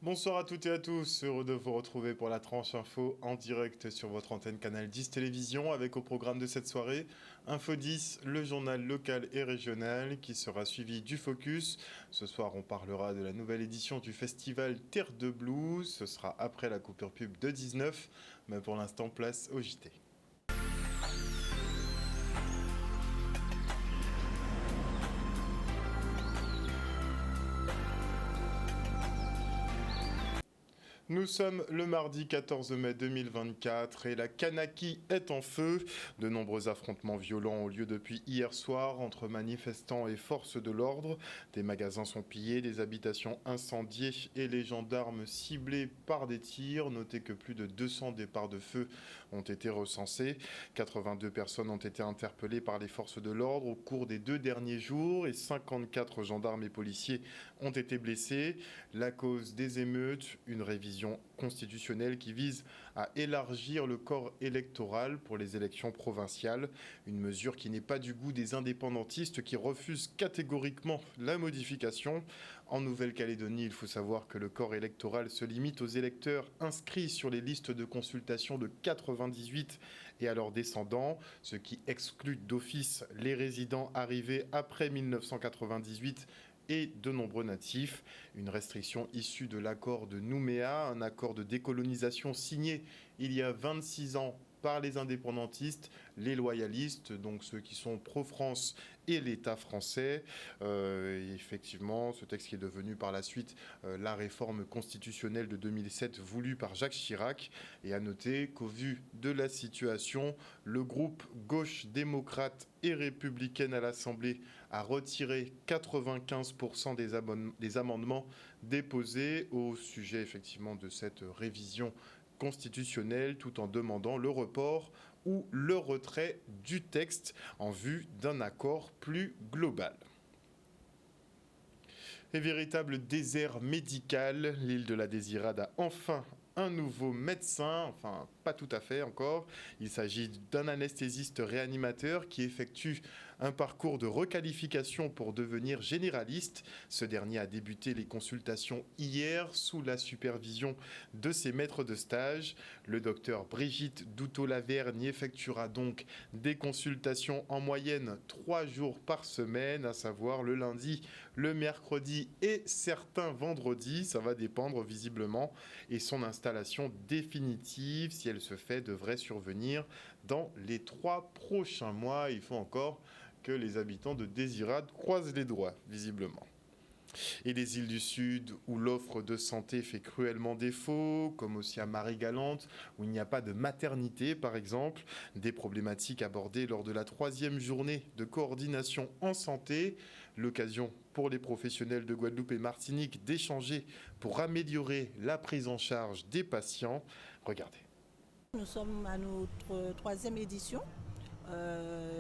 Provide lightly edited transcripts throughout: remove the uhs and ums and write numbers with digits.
Bonsoir à toutes et à tous, heureux de vous retrouver pour la tranche info en direct sur votre antenne Canal 10 Télévision avec au programme de cette soirée Info 10, le journal local et régional qui sera suivi du Focus. Ce soir on parlera de la nouvelle édition du festival Terre de Blues, ce sera après la coupure pub de 19, mais pour l'instant place au JT. Nous sommes le mardi 14 mai 2024 et la Kanaki est en feu. De nombreux affrontements violents ont lieu depuis hier soir entre manifestants et forces de l'ordre. Des magasins sont pillés, des habitations incendiées et les gendarmes ciblés par des tirs. Notez que plus de 200 départs de feu ont été recensés. 82 personnes ont été interpellées par les forces de l'ordre au cours des 2 derniers jours et 54 gendarmes et policiers ont été blessés. La cause des émeutes, une révision constitutionnelle qui vise à élargir le corps électoral pour les élections provinciales. Une mesure qui n'est pas du goût des indépendantistes qui refusent catégoriquement la modification. En Nouvelle-Calédonie, il faut savoir que le corps électoral se limite aux électeurs inscrits sur les listes de consultation de 98 et à leurs descendants, ce qui exclut d'office les résidents arrivés après 1998 et de nombreux natifs. Une restriction issue de l'accord de Nouméa, un accord de décolonisation signé il y a 26 ans par les indépendantistes, les loyalistes, donc ceux qui sont pro-France et l'État français. Et effectivement, ce texte qui est devenu par la suite la réforme constitutionnelle de 2007 voulue par Jacques Chirac. Et à noter qu'au vu de la situation, le groupe gauche démocrate et républicaine à l'Assemblée a retiré 95% des amendements déposés au sujet effectivement de cette révision constitutionnelle, tout en demandant le report ou le retrait du texte en vue d'un accord plus global. Et véritable désert médical, l'île de la Désirade a enfin un nouveau médecin, enfin pas tout à fait encore. Il s'agit d'un anesthésiste réanimateur qui effectue un parcours de requalification pour devenir généraliste. Ce dernier a débuté les consultations hier sous la supervision de ses maîtres de stage. Le docteur Brigitte Doutot-Lavergne effectuera donc des consultations en moyenne 3 jours par semaine, à savoir le lundi, le mercredi et certains vendredis. Ça va dépendre visiblement. Et son installation définitive, si elle se fait, devrait survenir dans les 3 prochains mois. Il faut encore que les habitants de Désirade croisent les doigts, visiblement. Et les îles du Sud, où l'offre de santé fait cruellement défaut, comme aussi à Marie-Galante, où il n'y a pas de maternité, par exemple. Des problématiques abordées lors de la 3e journée de coordination en santé. L'occasion pour les professionnels de Guadeloupe et Martinique d'échanger pour améliorer la prise en charge des patients. Regardez. Nous sommes à notre 3e édition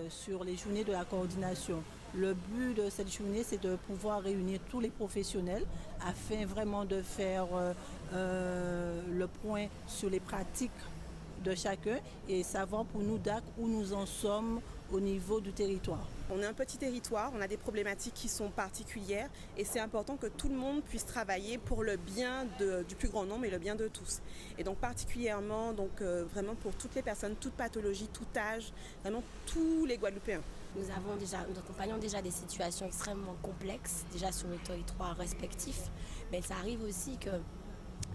sur les journées de la coordination. Le but de cette journée, c'est de pouvoir réunir tous les professionnels afin vraiment de faire le point sur les pratiques de chacun et savoir pour nous DAC où nous en sommes au niveau du territoire. On est un petit territoire, on a des problématiques qui sont particulières et c'est important que tout le monde puisse travailler pour le bien du plus grand nombre et le bien de tous. Et donc particulièrement vraiment pour toutes les personnes, toute pathologie, tout âge, vraiment tous les Guadeloupéens. Nous accompagnons déjà des situations extrêmement complexes, déjà sur nos territoires respectifs, mais ça arrive aussi que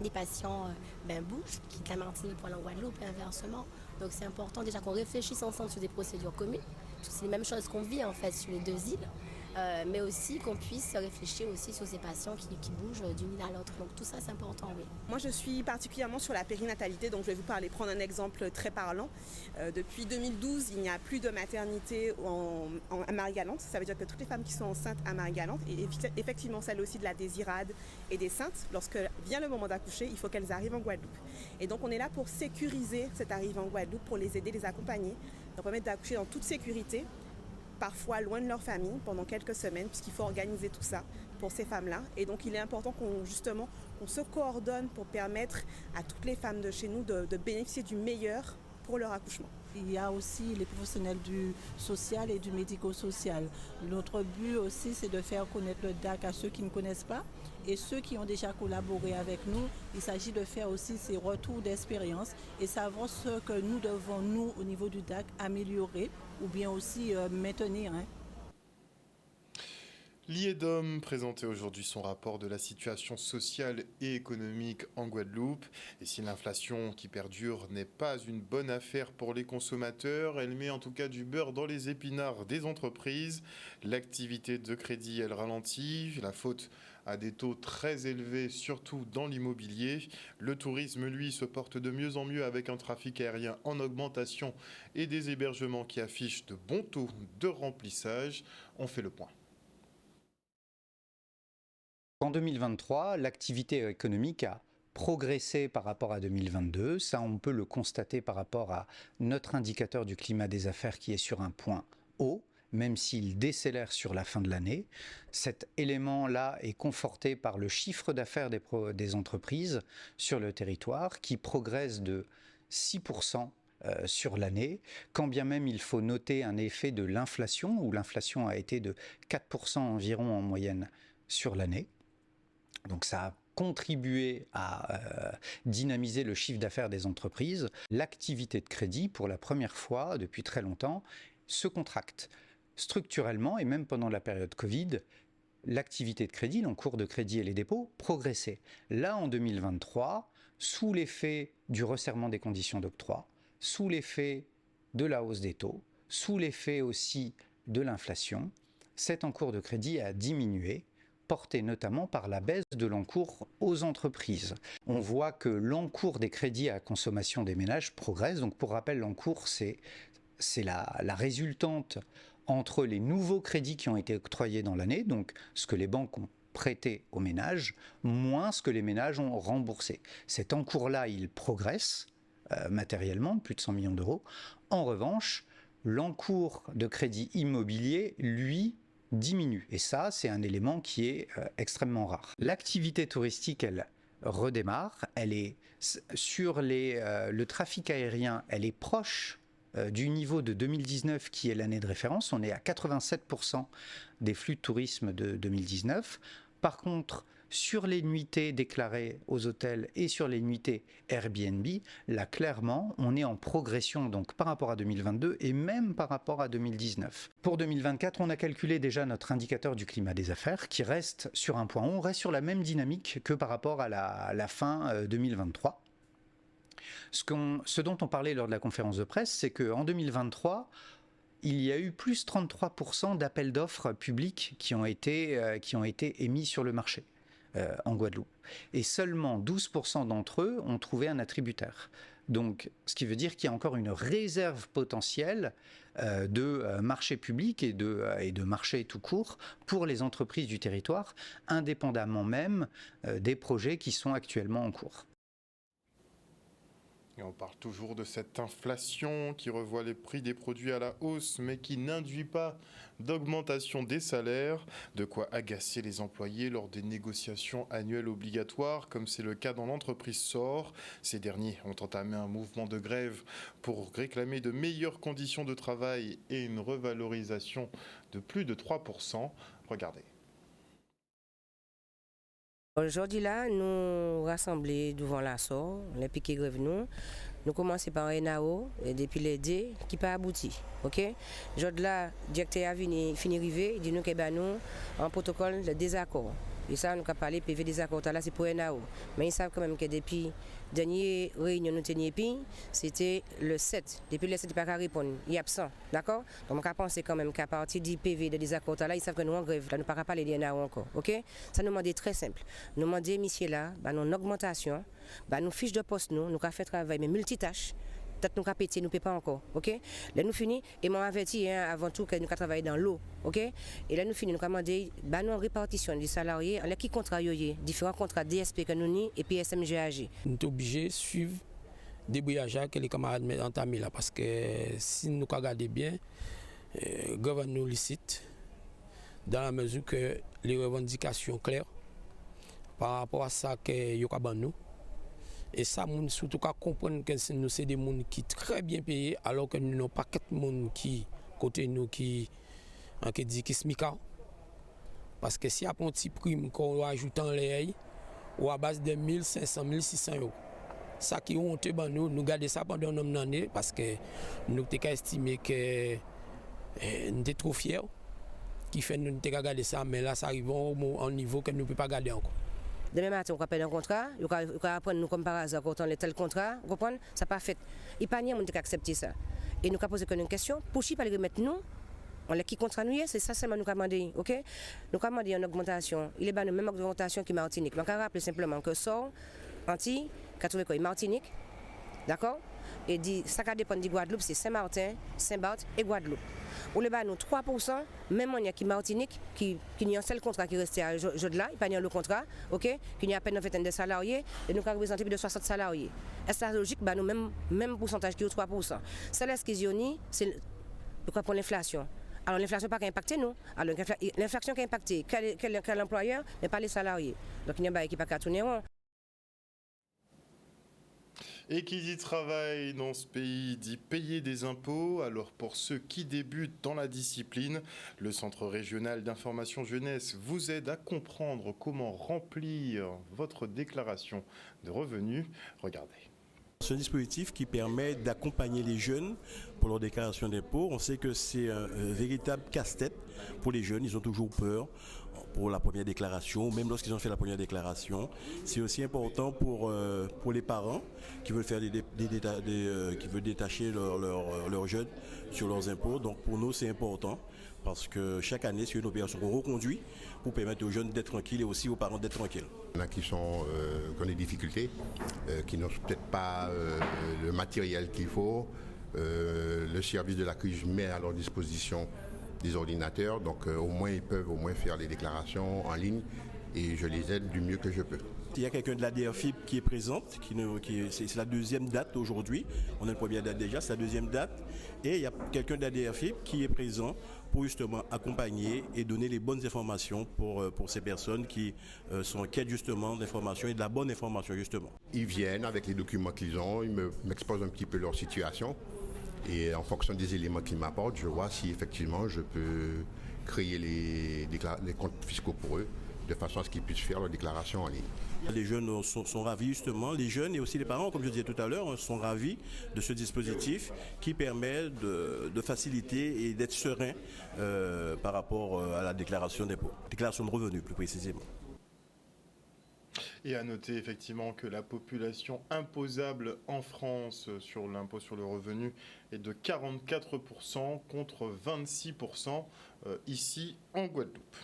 les patients bougent, quittent la Martinique pour aller en Guadeloupe et inversement. Donc c'est important déjà qu'on réfléchisse ensemble sur des procédures communes. C'est les mêmes choses qu'on vit en fait sur les 2 îles, mais aussi qu'on puisse réfléchir aussi sur ces patients qui bougent d'une île à l'autre. Donc tout ça c'est important, oui. Moi je suis particulièrement sur la périnatalité, donc je vais vous prendre un exemple très parlant. Depuis 2012, il n'y a plus de maternité à Marie-Galante. Ça veut dire que toutes les femmes qui sont enceintes à Marie-Galante, et effectivement celles aussi de la Désirade et des Saintes, lorsque vient le moment d'accoucher, il faut qu'elles arrivent en Guadeloupe. Et donc on est là pour sécuriser cette arrivée en Guadeloupe, pour les aider, les accompagner, leur permettre d'accoucher dans toute sécurité, parfois loin de leur famille pendant quelques semaines, puisqu'il faut organiser tout ça pour ces femmes-là. Et donc il est important qu'on se coordonne pour permettre à toutes les femmes de chez nous de bénéficier du meilleur pour leur accouchement. Il y a aussi les professionnels du social et du médico-social. Notre but aussi, c'est de faire connaître le DAC à ceux qui ne connaissent pas Et ceux qui ont déjà collaboré avec nous, il s'agit de faire aussi ces retours d'expérience et savoir ce que nous devons, nous, au niveau du DAC, améliorer ou bien aussi maintenir. L'IEDOM présentait aujourd'hui son rapport de la situation sociale et économique en Guadeloupe. Et si l'inflation qui perdure n'est pas une bonne affaire pour les consommateurs, elle met en tout cas du beurre dans les épinards des entreprises. L'activité de crédit, elle ralentit. La faute à des taux très élevés, surtout dans l'immobilier. Le tourisme, lui, se porte de mieux en mieux avec un trafic aérien en augmentation et des hébergements qui affichent de bons taux de remplissage. On fait le point. En 2023, l'activité économique a progressé par rapport à 2022. Ça, on peut le constater par rapport à notre indicateur du climat des affaires qui est sur un point haut, même s'il décélère sur la fin de l'année. Cet élément-là est conforté par le chiffre d'affaires des entreprises sur le territoire qui progresse de 6% sur l'année, quand bien même il faut noter un effet de l'inflation, où l'inflation a été de 4% environ en moyenne sur l'année. Donc ça a contribué à dynamiser le chiffre d'affaires des entreprises. L'activité de crédit, pour la première fois depuis très longtemps, se contracte. Structurellement, et même pendant la période Covid, l'activité de crédit, l'encours de crédit et les dépôts, progressaient. Là, en 2023, sous l'effet du resserrement des conditions d'octroi, sous l'effet de la hausse des taux, sous l'effet aussi de l'inflation, cet encours de crédit a diminué, porté notamment par la baisse de l'encours aux entreprises. On voit que l'encours des crédits à consommation des ménages progresse. Donc pour rappel, l'encours, c'est la résultante entre les nouveaux crédits qui ont été octroyés dans l'année, donc ce que les banques ont prêté aux ménages, moins ce que les ménages ont remboursé. Cet encours-là, il progresse matériellement, de plus de 100 millions d'euros. En revanche, l'encours de crédit immobilier, lui, diminue. Et ça, c'est un élément qui est extrêmement rare. L'activité touristique, elle redémarre. Elle est sur le trafic aérien, elle est proche du niveau de 2019 qui est l'année de référence. On est à 87% des flux de tourisme de 2019. Par contre, sur les nuitées déclarées aux hôtels et sur les nuitées Airbnb, là clairement, on est en progression donc par rapport à 2022 et même par rapport à 2019. Pour 2024, on a calculé déjà notre indicateur du climat des affaires qui reste sur un point. On reste sur la même dynamique que par rapport à la fin 2023. Ce dont on parlait lors de la conférence de presse, c'est qu'en 2023, il y a eu plus 33% d'appels d'offres publics qui ont été émis sur le marché en Guadeloupe. Et seulement 12% d'entre eux ont trouvé un attributaire. Donc, ce qui veut dire qu'il y a encore une réserve potentielle de marché public et de marché tout court pour les entreprises du territoire, indépendamment même des projets qui sont actuellement en cours. Et on parle toujours de cette inflation qui revoit les prix des produits à la hausse, mais qui n'induit pas d'augmentation des salaires, de quoi agacer les employés lors des négociations annuelles obligatoires, comme c'est le cas dans l'entreprise SOR. Ces derniers ont entamé un mouvement de grève pour réclamer de meilleures conditions de travail et une revalorisation de plus de 3%. Regardez. Aujourd'hui là, nous rassemblés devant la SOR, les piquets grève nous commençons par un NAO et depuis les deux qui pas abouti. OK? Aujourd'hui là, le directeur a fini arrivé, il dit nous que nous en protocole de désaccord. Et ça, nous avons parlé PV désaccord là, c'est pour un NAO. Mais ils savent quand même que depuis la dernière réunion nous tenions, c'était le 7. Depuis le 7, il n'y a pas qu'à répondre. Il est absent. D'accord? Donc, on pense quand même qu'à partir du PV de désaccord là, ils savent que nous en grève. Là, nous ne pouvons pas parler de NAO encore. OK? Ça nous demande très simple. Nous demandons, messieurs là, une augmentation, nous fiches de poste, nous avons fait travail, mais multitâches. Peut-être nous avons pété, nous ne pouvons pas encore. OK? Là, nous finissons, et moi averti avant tout que nous avons travaillé dans l'eau. OK? Et là, nous finissons, nous avons demandé une répartition des salariés, en qui contrats différents contrats DSP que nous avons et puis SMGAG. Nous sommes obligés de suivre le débrouillage que les camarades ont entamé là, parce que si nous regardons bien, le gouvernement nous licite dans la mesure que les revendications claires par rapport à ça que nous avons. Et ça, nous surtout comprendre que nous sommes des gens qui sont très bien payés, alors que nous n'avons pas quatre personnes qui côté nous qui smika. Parce que si y a un petit prime qu'on ajoute en l'air, ou à base de 1500, 1600 euros. Ça qui est honteux, nous gardons ça pendant un nombre d'années parce que nous avons estimé que nous étions trop fiers, qui fait que nous avons gardé ça, mais là ça arrive au niveau que nous ne pouvons pas garder encore. Demain matin, on va faire un contrat, on va prendre nous comme par hasard quand on a tel contrat, vous comprenez? Ça n'a pas fait. Il n'y a pas de qui accepter ça. Et nous avons posé une question, pour qui pas le remettre nous? On l'a qui contre nous, c'est ça seulement nous avons demandé, ok? Nous avons demandé une augmentation. Il est pas la même augmentation que Martinique. Donc on rappelle simplement que SOR, Antilles, Martinique, d'accord? Et dit, ça dépend de Guadeloupe, c'est Saint-Martin, Saint-Barth et Guadeloupe. On les bat nous 3%, même on y a qui Martinique, qui a un seul contrat qui restait à Jodla, il n'y a pas le contrat, ok? Qui n'y a à peine en fait de salariés, et nous avons représenté plus de 60 salariés. Est-ce que c'est logique? Bah, nous, même pourcentage qui est 3%. Ça, là, ce qu'ils ont, c'est pour l'inflation. Alors l'inflation n'a pas impacté nous. Alors l'inflation qui a impacté quel employeur, mais pas les salariés. Donc il n'y a pas qui pas tourner rond. Et qui dit travail dans ce pays dit payer des impôts. Alors pour ceux qui débutent dans la discipline, le Centre régional d'information jeunesse vous aide à comprendre comment remplir votre déclaration de revenus. Regardez. C'est un dispositif qui permet d'accompagner les jeunes pour leur déclaration d'impôt. On sait que c'est un véritable casse-tête pour les jeunes. Ils ont toujours peur pour la première déclaration, même lorsqu'ils ont fait la première déclaration. C'est aussi important pour les parents qui veulent faire qui veulent détacher leurs jeunes sur leurs impôts. Donc pour nous, c'est important parce que chaque année, c'est une opération qu'on reconduit pour permettre aux jeunes d'être tranquilles et aussi aux parents d'être tranquilles. Il y en a qui ont des difficultés, qui n'ont peut-être pas le matériel qu'il faut. Le service de la CUJ met à leur disposition des ordinateurs, donc au moins ils peuvent faire les déclarations en ligne et je les aide du mieux que je peux. Il y a quelqu'un de la DRFIP qui est présente, c'est la deuxième date aujourd'hui. On a une première date déjà, c'est la deuxième date. Et il y a quelqu'un de la DRFIP qui est présent pour justement accompagner et donner les bonnes informations pour ces personnes qui sont en quête justement d'informations et de la bonne information justement. Ils viennent avec les documents qu'ils ont, ils m'exposent un petit peu leur situation. Et en fonction des éléments qu'ils m'apportent, je vois si effectivement je peux créer les comptes fiscaux pour eux, de façon à ce qu'ils puissent faire leur déclaration en ligne. Les jeunes sont ravis justement, les jeunes et aussi les parents, comme je disais tout à l'heure, sont ravis de ce dispositif qui permet de faciliter et d'être serein par rapport à la déclaration d'impôt, déclaration de revenus plus précisément. Et à noter effectivement que la population imposable en France sur l'impôt sur le revenu est de 44% contre 26% ici en Guadeloupe.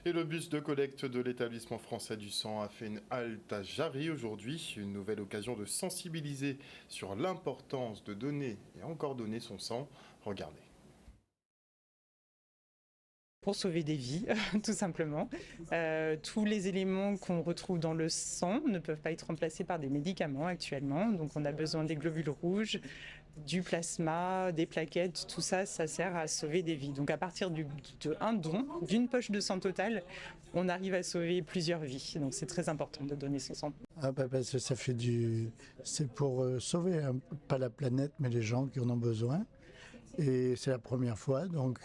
Et le bus de collecte de l'établissement français du sang a fait une halte à Jarry aujourd'hui, une nouvelle occasion de sensibiliser sur l'importance de donner et encore donner son sang. Regardez. Pour sauver des vies, tout simplement. Tous les éléments qu'on retrouve dans le sang ne peuvent pas être remplacés par des médicaments actuellement. Donc on a besoin des globules rouges, du plasma, des plaquettes, tout ça, ça sert à sauver des vies. Donc à partir d'un don, d'une poche de sang totale, on arrive à sauver plusieurs vies. Donc c'est très important de donner son sang. Parce que ça fait c'est pour sauver, hein, pas la planète, mais les gens qui en ont besoin. Et c'est la première fois, donc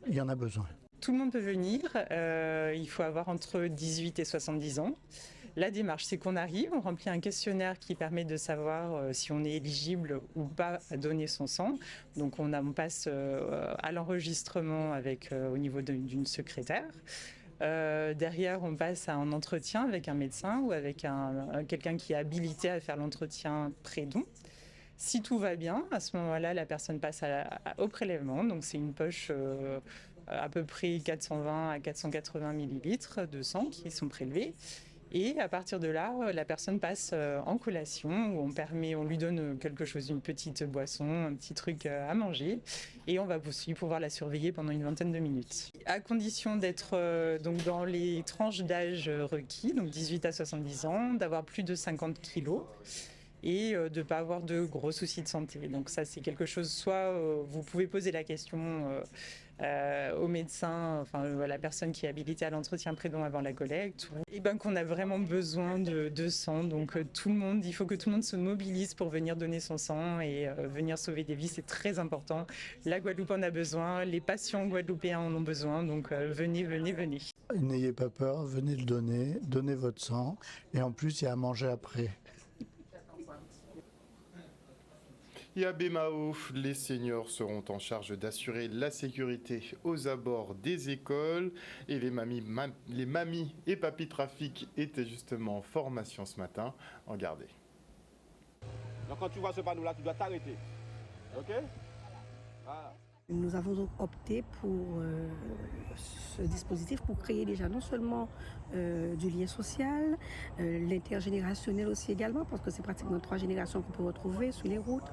il y en a besoin. Tout le monde peut venir, il faut avoir entre 18 et 70 ans. La démarche, c'est qu'on arrive, on remplit un questionnaire qui permet de savoir si on est éligible ou pas à donner son sang. Donc on passe à l'enregistrement au niveau d'une secrétaire. Derrière, on passe à un entretien avec un médecin ou avec quelqu'un qui est habilité à faire l'entretien pré-don. Si tout va bien, à ce moment-là, la personne passe au prélèvement. Donc c'est une poche à peu près 420 à 480 millilitres de sang qui sont prélevés. Et à partir de là, la personne passe en collation, où on lui donne quelque chose, une petite boisson, un petit truc à manger, et on va aussi pouvoir la surveiller pendant une vingtaine de minutes. À condition d'être donc dans les tranches d'âge requis, donc 18 à 70 ans, d'avoir plus de 50 kilos, et de ne pas avoir de gros soucis de santé. Donc ça, c'est quelque chose, soit vous pouvez poser la question au médecin, enfin la personne qui est habilitée à l'entretien pré-don avant la collecte, et qu'on a vraiment besoin de sang. Donc il faut que tout le monde se mobilise pour venir donner son sang et venir sauver des vies, c'est très important. La Guadeloupe en a besoin, les patients guadeloupéens en ont besoin, donc venez. N'ayez pas peur, venez le donner, donnez votre sang, et en plus il y a à manger après. Et à Bémao, les seniors seront en charge d'assurer la sécurité aux abords des écoles. Et les mamies et papis trafic étaient justement en formation ce matin. Regardez. Donc quand tu vois ce panneau-là, tu dois t'arrêter. OK? Voilà. Nous avons donc opté pour ce dispositif pour créer déjà non seulement du lien social, l'intergénérationnel aussi également, parce que c'est pratiquement 3 générations qu'on peut retrouver sur les routes,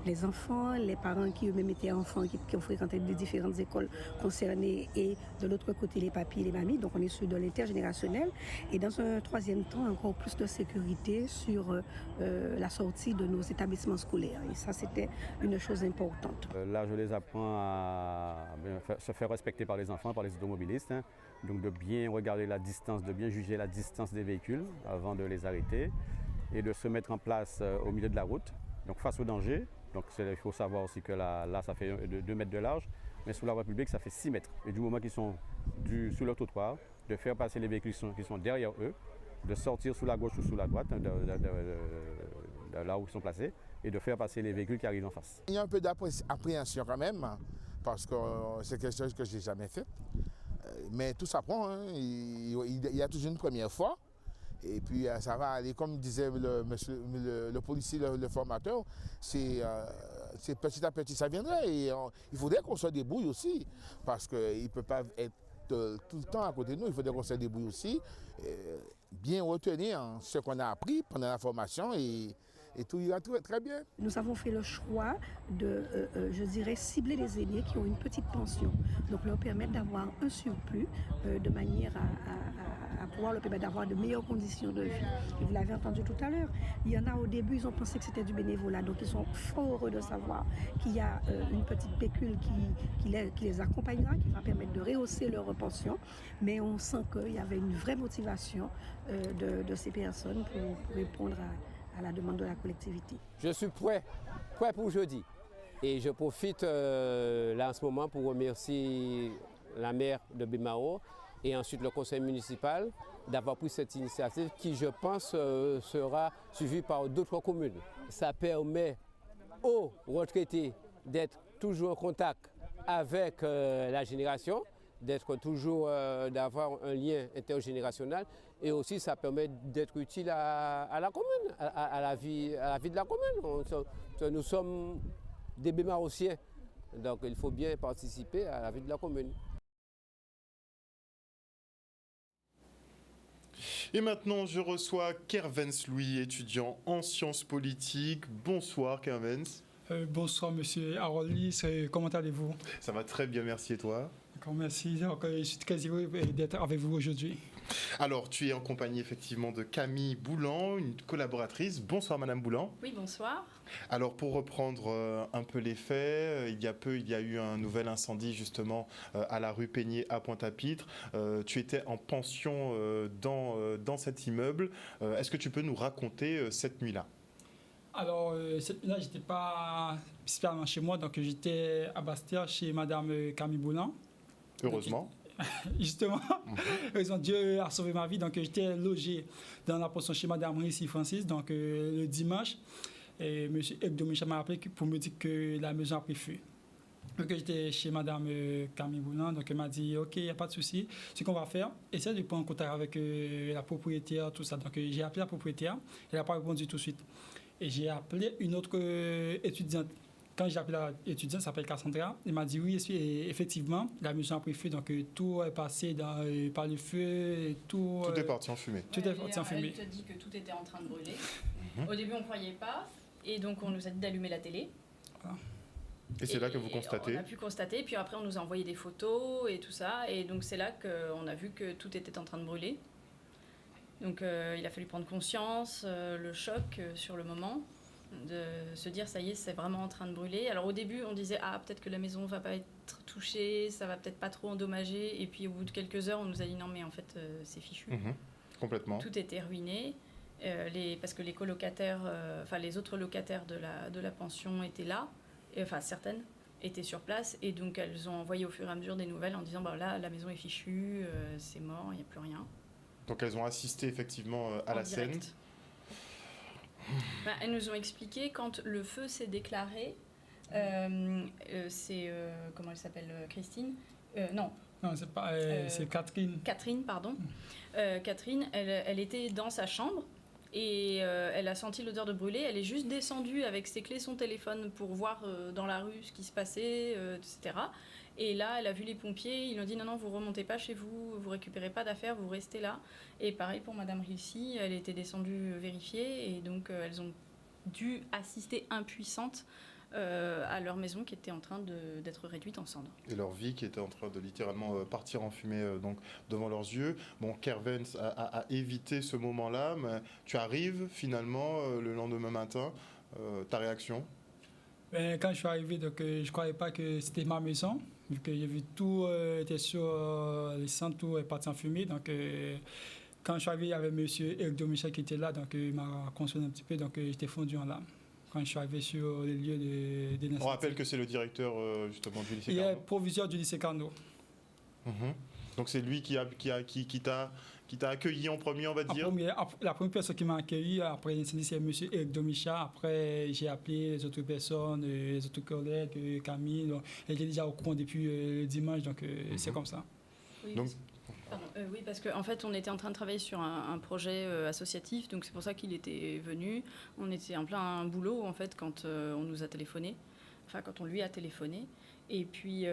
les enfants, les parents qui eux-mêmes étaient enfants, qui ont fréquenté de différentes écoles concernées, et de l'autre côté les papis et les mamies. Donc on est sur de l'intergénérationnel, et dans un troisième temps encore plus de sécurité sur la sortie de nos établissements scolaires, et ça c'était une chose importante. Là je les apprends à se faire respecter par les enfants, par les automobilistes, hein. Donc de bien regarder la distance, de bien juger la distance des véhicules avant de les arrêter, et de se mettre en place au milieu de la route, donc face au danger. Donc il faut savoir aussi que là ça fait 2 mètres de large, mais sur la voie publique ça fait 6 mètres. Et du moment qu'ils sont sur le trottoir, de faire passer les véhicules qui sont derrière eux, de sortir sous la gauche ou sous la droite, de là où ils sont placés, et de faire passer les véhicules qui arrivent en face. Il y a un peu d'appréhension quand même, parce que c'est quelque chose que je n'ai jamais fait. Mais tout s'apprend, hein. Il y a toujours une première fois. Et puis ça va aller, comme disait le policier, le formateur, c'est petit à petit ça viendrait. Et il faudrait qu'on se débrouille aussi, parce qu'il ne peut pas être tout le temps à côté de nous. Il faudrait qu'on se débrouille aussi, bien retenir ce qu'on a appris pendant la formation, et tout ira très bien. Nous avons fait le choix de, je dirais, cibler les aînés qui ont une petite pension. Donc leur permettre d'avoir un surplus de manière à pouvoir leur permettre d'avoir de meilleures conditions de vie. Et vous l'avez entendu tout à l'heure, il y en a au début, ils ont pensé que c'était du bénévolat. Donc ils sont fort heureux de savoir qu'il y a une petite pécule qui les accompagnera, qui va permettre de rehausser leur pension. Mais on sent qu'il y avait une vraie motivation de ces personnes pour répondre à la demande de la collectivité. Je suis prêt pour jeudi. Et je profite là en ce moment pour remercier la maire de Bémao et ensuite le conseil municipal d'avoir pris cette initiative qui, je pense, sera suivie par d'autres communes. Ça permet aux retraités d'être toujours en contact avec la génération, d'être toujours, d'avoir un lien intergénérationnel, et aussi ça permet d'être utile à la commune, à la vie de la commune. Nous sommes des Bémaotiens, donc il faut bien participer à la vie de la commune. Et maintenant, je reçois Kervens Louis, étudiant en sciences politiques. Bonsoir Kervens. Bonsoir Monsieur Haroldis, comment allez-vous? Ça va très bien, merci, et toi? Merci, je suis très heureux d'être avec vous aujourd'hui. Alors, tu es en compagnie effectivement de Camille Boulan, une collaboratrice. Bonsoir Madame Boulan. Oui, bonsoir. Alors, pour reprendre un peu les faits, il y a eu un nouvel incendie justement à la rue Peigné à Pointe-à-Pitre. Tu étais en pension dans cet immeuble. Est-ce que tu peux nous raconter cette nuit-là? Alors, cette nuit-là, je n'étais pas spécialement chez moi, donc j'étais à Bastia chez Madame Camille Boulan. Heureusement. Justement, heureusement, Dieu a sauvé ma vie. Donc, j'étais logé dans la pension chez Madame Récy Francis, donc le dimanche. Et M. Hebdo Michel m'a appelé pour me dire que la maison a pris feu. Donc, j'étais chez Madame Camille Boulan, donc elle m'a dit ok, il n'y a pas de souci. Ce qu'on va faire, essayer de prendre contact avec la propriétaire, tout ça. Donc, j'ai appelé la propriétaire, elle n'a pas répondu tout de suite. Et j'ai appelé une autre étudiante. Quand j'ai appelé l'étudiante, elle s'appelle Cassandra, elle m'a dit oui, effectivement, la maison a pris feu, donc tout est passé par le feu, et tout est parti en fumée. Tout est parti en fumée. Elle te dit que tout était en train de brûler. Au début, on ne croyait pas, et donc on nous a dit d'allumer la télé. Voilà. Et c'est là que vous constatez? On a pu constater, puis après on nous a envoyé des photos et tout ça, et donc c'est là qu'on a vu que tout était en train de brûler. Donc il a fallu prendre conscience, le choc sur le moment, de se dire ça y est, c'est vraiment en train de brûler. Alors au début on disait peut-être que la maison va pas être être touché, ça va peut-être pas trop endommager. Et puis au bout de quelques heures, on nous a dit non, mais en fait, c'est fichu. Complètement. Tout était ruiné. Parce que les colocataires, les autres locataires de la pension étaient là, certaines étaient sur place, et donc elles ont envoyé au fur et à mesure des nouvelles en disant là, la maison est fichue, c'est mort, il n'y a plus rien. Donc elles ont assisté effectivement à la scène. Elles nous ont expliqué quand le feu s'est déclaré, c'est comment elle s'appelle, Christine Non, c'est pas, c'est Catherine. Catherine, pardon. Catherine, elle était dans sa chambre et elle a senti l'odeur de brûlé. Elle est juste descendue avec ses clés, son téléphone pour voir dans la rue ce qui se passait, etc. Et là, elle a vu les pompiers. Ils lui ont dit non, vous remontez pas chez vous, vous récupérez pas d'affaires, vous restez là. Et pareil pour Madame Rilsi, elle était descendue vérifier et donc elles ont dû assister impuissantes à leur maison qui était en train d'être réduite en cendres. Et leur vie qui était en train de littéralement partir en fumée donc devant leurs yeux. Bon, Kervens a évité ce moment-là, mais tu arrives finalement le lendemain matin. Ta réaction? Quand je suis arrivé, donc, je ne croyais pas que c'était ma maison, vu que j'ai vu tout était sur les cendres, tout est parti en fumée. Donc, quand je suis arrivé, il y avait M. Eric Domichel qui était là, donc il m'a consolé un petit peu, donc j'étais fondu en larmes. Quand je suis arrivé sur les lieux de l'incendie. On rappelle que c'est le directeur justement du lycée Carnot. Il est proviseur du lycée Carnot. Donc c'est lui qui t'a accueilli en premier, on va dire. La première personne qui m'a accueilli après l'incendie, c'est M. Eric Domicha. Après, j'ai appelé les autres personnes, les autres collègues, Camille. Donc, elle était déjà au courant depuis le dimanche, donc c'est comme ça. Oui. Donc, oui, parce qu'en fait, on était en train de travailler sur un projet associatif, donc c'est pour ça qu'il était venu. On était en plein boulot, en fait, quand on nous a téléphoné, quand on lui a téléphoné. Et puis,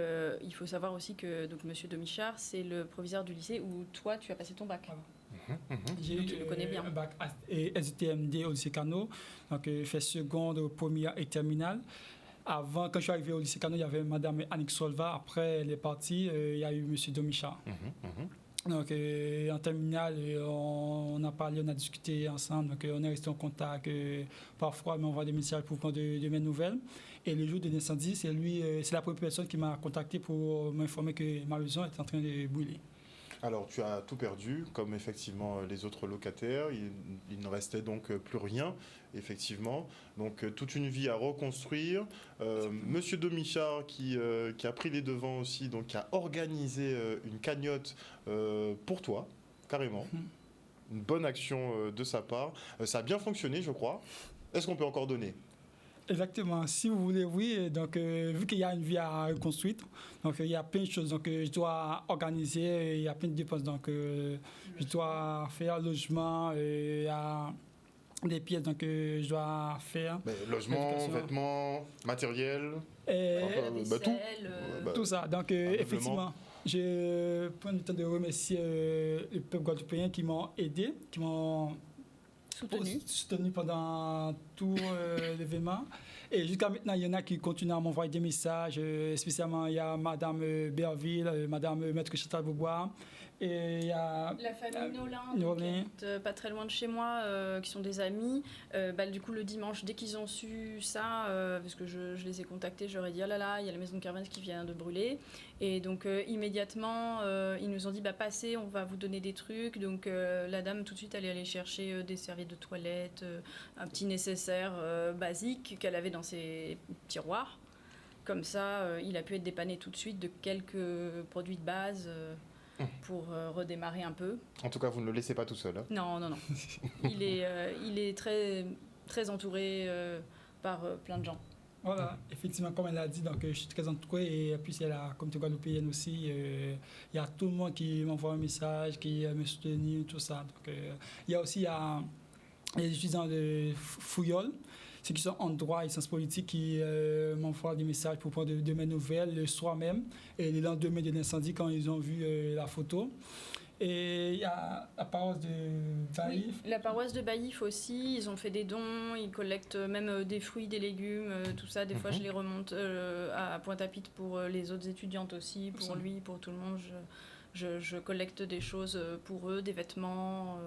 il faut savoir aussi que donc, M. Domichard, c'est le proviseur du lycée où toi, tu as passé ton bac. J'ai eu le connais bien. Un bac STMD au lycée Carnot, donc j'ai fait seconde, première et terminale. Avant, quand je suis arrivé au lycée Carnot, il y avait Mme Annick Solva. Après, elle est partie, il y a eu M. Domichard. Donc, en terminale, on a parlé, on a discuté ensemble, donc on est resté en contact. Parfois, il m'envoie des messages pour prendre de mes nouvelles. Et le jour de l'incendie, c'est la première personne qui m'a contacté pour m'informer que ma maison est en train de brûler. Alors, tu as tout perdu, comme effectivement les autres locataires. Il ne restait donc plus rien, effectivement. Donc, toute une vie à reconstruire. Monsieur Domichard, qui a pris les devants aussi, donc qui a organisé une cagnotte pour toi, carrément. Une bonne action de sa part. Ça a bien fonctionné, je crois. Est-ce qu'on peut encore donner ? Exactement. Si vous voulez, oui. Donc, vu qu'il y a une vie à reconstruire, donc il y a plein de choses. Donc, je dois organiser. Il y a plein de dépenses. Donc, je dois faire logement. Il y a des pièces donc je dois faire. Logement, vêtements, matériel, tout ça. Donc, effectivement, je prends le temps de remercier le peuple guadeloupéen qui m'ont aidé, qui m'ont soutenu pendant tout l'événement. Et jusqu'à maintenant, il y en a qui continuent à m'envoyer des messages. Spécialement, il y a Mme Berville, Mme Maître Chantal Beaubois. Et il y a la famille Nolin, qui est pas très loin de chez moi, qui sont des amis. Du coup, le dimanche, dès qu'ils ont su ça, parce que je les ai contactés, je leur ai dit, ah là là, il y a la maison de Kervens qui vient de brûler. Et donc, immédiatement, ils nous ont dit, passez, on va vous donner des trucs. Donc, la dame, tout de suite, elle est allée chercher des serviettes de toilette, un petit nécessaire basique qu'elle avait dans ses tiroirs. Comme ça, il a pu être dépanné tout de suite de quelques produits de base pour redémarrer un peu. En tout cas, vous ne le laissez pas tout seul. Hein. Non. Il est très, très entouré par plein de gens. Voilà, effectivement, comme elle a dit, donc, je suis très entouré. Et puis, il y a la communauté guadeloupéenne aussi. Il y a tout le monde qui m'envoie un message, qui me soutient, tout ça. Donc, il y a aussi les étudiants de Fouillol, ceux qui sont en droit et sciences politiques, qui m'envoient des messages pour prendre de mes nouvelles le soir même et le lendemain de l'incendie quand ils ont vu la photo. Et il y a la paroisse de Baïf. Oui, la paroisse de Baïf aussi, ils ont fait des dons, ils collectent même des fruits, des légumes, tout ça. Des fois, je les remonte à Pointe-à-Pitre pour les autres étudiantes aussi, pour lui, pour tout le monde. Je collecte des choses pour eux, des vêtements,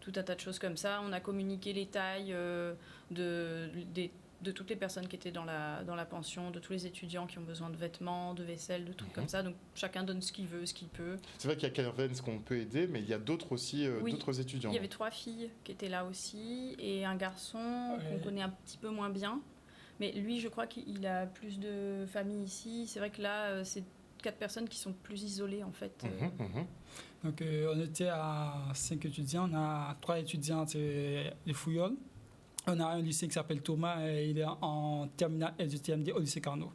tout un tas de choses comme ça. On a communiqué les tailles des de toutes les personnes qui étaient dans la pension, de tous les étudiants qui ont besoin de vêtements, de vaisselle, de trucs comme ça. Donc chacun donne ce qu'il veut, ce qu'il peut. C'est vrai qu'il y a Carvens qu'on peut aider, mais il y a d'autres aussi, d'autres étudiants. Il y avait 3 filles qui étaient là aussi et un garçon qu'on connaît un petit peu moins bien. Mais lui, je crois qu'il a plus de famille ici. C'est vrai que là, c'est 4 personnes qui sont plus isolées en fait. Donc on était à 5 étudiants. On a 3 étudiantes de Fouillol. On a un lycée qui s'appelle Thomas et il est en terminale SDTMD au lycée Carnot.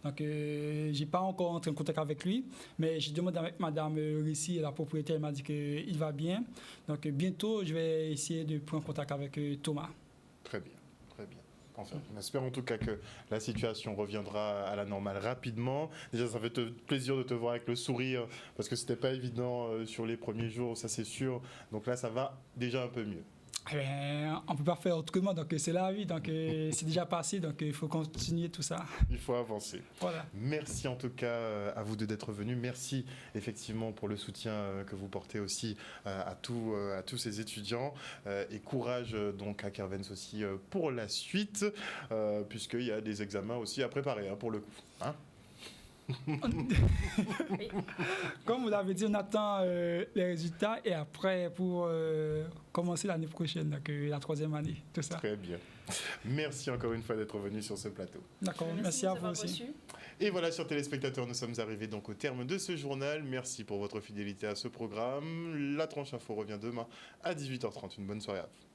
Donc, je n'ai pas encore entré en contact avec lui, mais j'ai demandé avec Madame Rissi, la propriétaire, elle m'a dit qu'il va bien. Donc, bientôt, je vais essayer de prendre contact avec Thomas. Très bien, très bien. Enfin, on espère en tout cas que la situation reviendra à la normale rapidement. Déjà, ça fait plaisir de te voir avec le sourire, parce que ce n'était pas évident sur les premiers jours, ça c'est sûr. Donc là, ça va déjà un peu mieux. On ne peut pas faire autrement, donc c'est la vie, donc c'est déjà passé, donc il faut continuer tout ça. Il faut avancer. Voilà. Merci en tout cas à vous deux d'être venus. Merci effectivement pour le soutien que vous portez aussi à tous ces étudiants. Et courage donc à Carvens aussi pour la suite, puisqu'il y a des examens aussi à préparer pour le coup. Hein? Comme vous l'avez dit, on attend les résultats et après pour commencer l'année prochaine, donc la 3e année, tout ça. Très bien. Merci encore une fois d'être venu sur ce plateau. D'accord, merci à vous aussi. Et voilà, chers téléspectateurs, nous sommes arrivés donc au terme de ce journal. Merci pour votre fidélité à ce programme. La tranche info revient demain à 18h30. Une bonne soirée à vous.